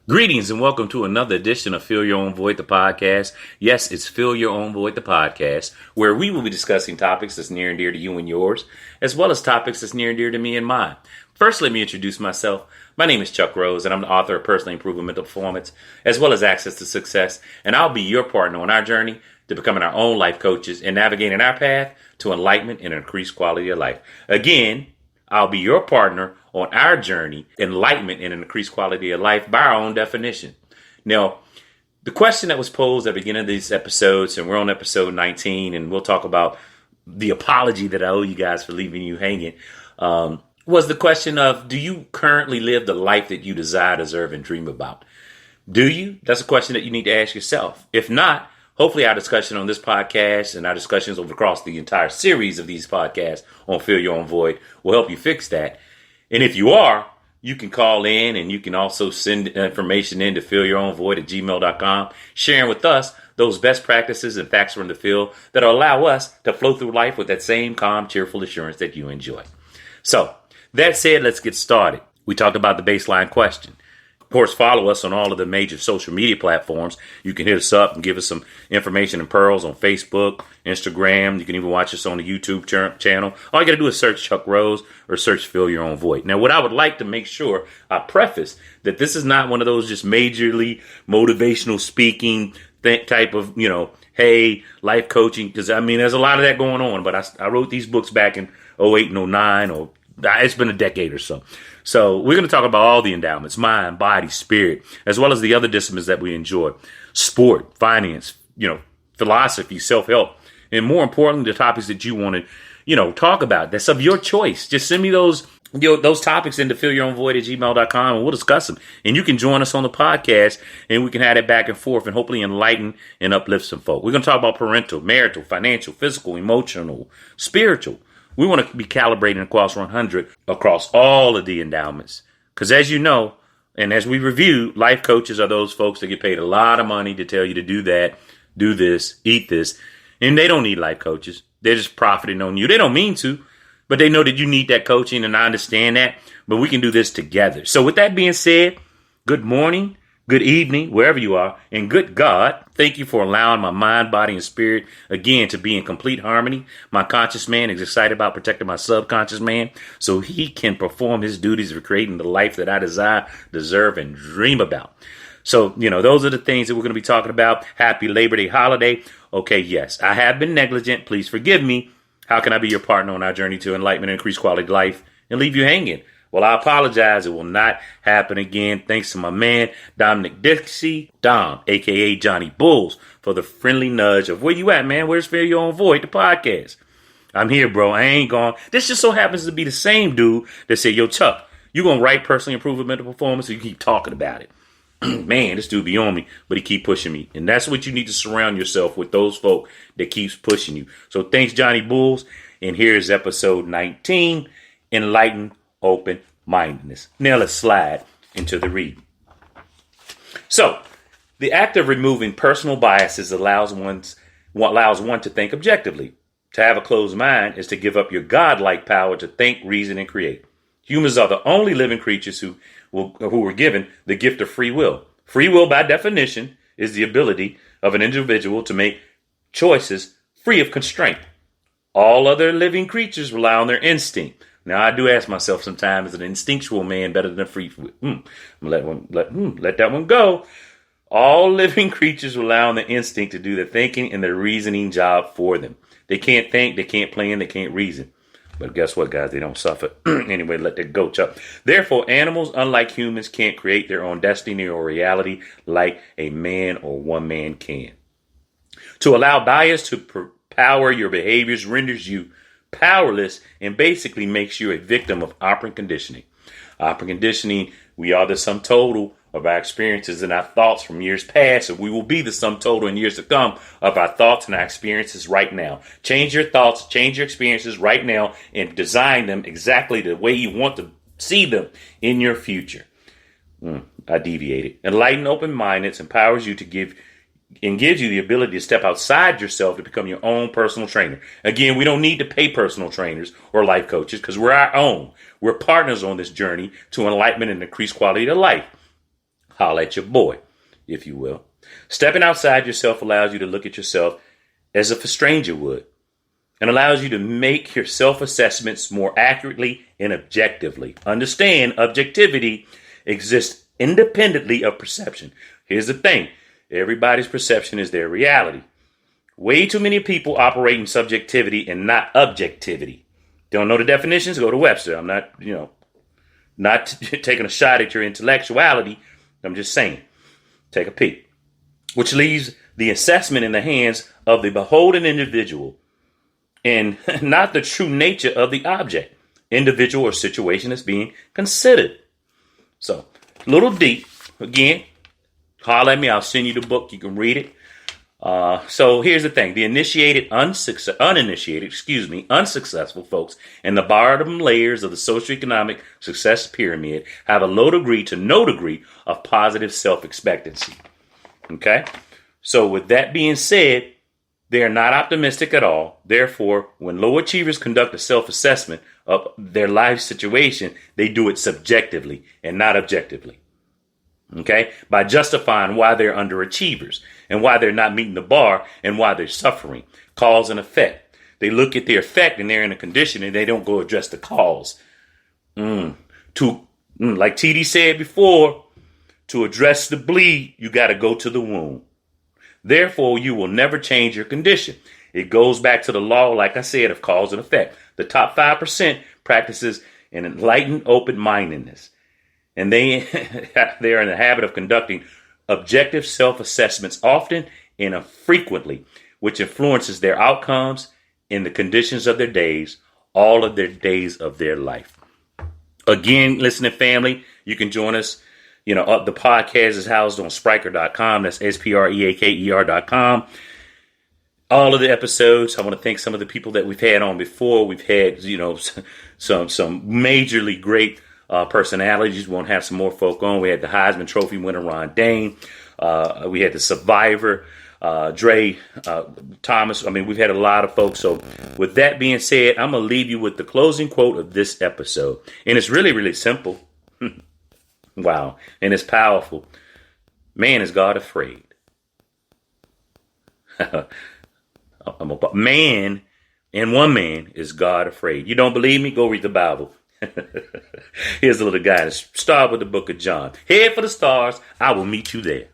Greetings and welcome to another edition of Fill Your Own Void, the podcast. Yes, it's Fill Your Own Void, the podcast, where we will be discussing topics that's near and dear to you and yours, as well as topics that's near and dear to me and mine. First, let me introduce myself. My name is Chuck Rose, and I'm the author of Personally Improving Mental Performance, as well as Access to Success, and I'll be your partner on our journey to becoming our own life coaches and navigating our path to enlightenment and increased quality of life. Again, I'll be your partner on our journey, enlightenment and an increased quality of life by our own definition. Now, the question that was posed at the beginning of these episodes, and we're on episode 19, and we'll talk about the apology that I owe you guys for leaving you hanging, was the question of, do you currently live the life that you desire, deserve, and dream about? Do you? That's a question that you need to ask yourself. If not, hopefully our discussion on this podcast and our discussions over across the entire series of these podcasts on Fill Your Own Void will help you fix that. And if you are, you can call in and you can also send information in to fillyourownvoid@gmail.com, sharing with us those best practices and facts from the field that will allow us to flow through life with that same calm, cheerful assurance that you enjoy. So, that said, let's get started. We talked about the baseline question. Of course, follow us on all of the major social media platforms. You can hit us up and give us some information and pearls on Facebook, Instagram. You can even watch us on the YouTube channel. All you got to do is search Chuck Rose or search Fill Your Own Void. Now, what I would like to make sure I preface that this is not one of those just majorly motivational speaking type of, hey, life coaching. Because, there's a lot of that going on. But I wrote these books back in 08 and 09, or it's been a decade or so. So we're going to talk about all the endowments, mind, body, spirit, as well as the other disciplines that we enjoy. Sport, finance, philosophy, self-help, and more importantly, the topics that you want to, talk about. That's of your choice. Just send me those topics into fillyourownvoid@gmail.com and we'll discuss them. And you can join us on the podcast and we can have it back and forth and hopefully enlighten and uplift some folk. We're going to talk about parental, marital, financial, physical, emotional, spiritual. We want to be calibrating across 100 across all of the endowments. Because as you know, and as we review, life coaches are those folks that get paid a lot of money to tell you to do that, do this, eat this. And they don't need life coaches. They're just profiting on you. They don't mean to, but they know that you need that coaching, and I understand that. But we can do this together. So with that being said, good morning, good evening, wherever you are, and good God, thank you for allowing my mind, body, and spirit, again, to be in complete harmony. My conscious man is excited about protecting my subconscious man so he can perform his duties of creating the life that I desire, deserve, and dream about. So, those are the things that we're going to be talking about. Happy Labor Day holiday. Okay, yes, I have been negligent. Please forgive me. How can I be your partner on our journey to enlightenment and increased quality of life and leave you hanging? Well, I apologize. It will not happen again. Thanks to my man, Dominic Dixie, Dom, a.k.a. Johnny Bulls, for the friendly nudge of, where you at, man? Where's Fill Your Own Void, the podcast? I'm here, bro. I ain't gone. This just so happens to be the same dude that said, yo, Chuck, you going to write personally improving mental performance, so you keep talking about it. Man, this dude be on me, but he keep pushing me. And that's what you need to surround yourself with, those folk that keeps pushing you. So thanks, Johnny Bulls. And here's episode 19, Enlightening Open-mindedness. Now let's slide into the reading. So, the act of removing personal biases allows one to think objectively. To have a closed mind is to give up your godlike power to think, reason, and create. Humans are the only living creatures who were given the gift of free will. Free will, by definition, is the ability of an individual to make choices free of constraint. All other living creatures rely on their instinct. Now, I do ask myself sometimes, is an instinctual man better than a free will? Let that one go. All living creatures rely on the instinct to do the thinking and the reasoning job for them. They can't think, they can't plan, they can't reason. But guess what, guys? They don't suffer. Anyway, let that go, Chuck. Therefore, animals, unlike humans, can't create their own destiny or reality like a man or one man can. To allow bias to power your behaviors renders you powerless and basically makes you a victim of operant conditioning. Operant conditioning, we are the sum total of our experiences and our thoughts from years past, and we will be the sum total in years to come of our thoughts and our experiences right now. Change your thoughts, change your experiences right now, and design them exactly the way you want to see them in your future. I deviated. Enlightened open-mindedness empowers you to gives you the ability to step outside yourself to become your own personal trainer. Again, we don't need to pay personal trainers or life coaches because we're our own. We're partners on this journey to enlightenment and increased quality of life. Holla at your boy, if you will. Stepping outside yourself allows you to look at yourself as if a stranger would, and allows you to make your self-assessments more accurately and objectively. Understand, objectivity exists independently of perception. Here's the thing. Everybody's perception is their reality. Way too many people operate in subjectivity and not objectivity. Don't know the definitions? Go to Webster. I'm not taking a shot at your intellectuality. I'm just saying, take a peek. Which leaves the assessment in the hands of the beholden individual and not the true nature of the object, individual, or situation that's being considered. So, little deep. Again, holler at me. I'll send you the book. You can read it. So here's the thing. The unsuccessful folks in the bottom layers of the socioeconomic success pyramid have a low degree to no degree of positive self-expectancy. Okay? So with that being said, they are not optimistic at all. Therefore, when low achievers conduct a self-assessment of their life situation, they do it subjectively and not objectively. Okay? By justifying why they're underachievers and why they're not meeting the bar and why they're suffering. Cause and effect. They look at the effect and they're in a condition and they don't go address the cause. Like TD said before, to address the bleed, you got to go to the wound. Therefore, you will never change your condition. It goes back to the law, like I said, of cause and effect. The top 5% practices an enlightened open-mindedness. And they are in the habit of conducting objective self-assessments often and frequently, which influences their outcomes and the conditions of their days, all of their days of their life. Again, listening family, you can join us. The podcast is housed on Spreaker.com. That's SPREAKER.com. All of the episodes, I want to thank some of the people that we've had on before. We've had, some majorly great personalities. We won't have some more folk on. We had the Heisman Trophy winner, Ron Dane. We had the Survivor, Dre Thomas. We've had a lot of folks. So with that being said, I'm going to leave you with the closing quote of this episode. And it's really, really simple. Wow. And it's powerful. Man, is God afraid? Man, and one man is God afraid. You don't believe me? Go read the Bible. Here's a little guidance. Start with the book of John. Head for the stars. I will meet you there.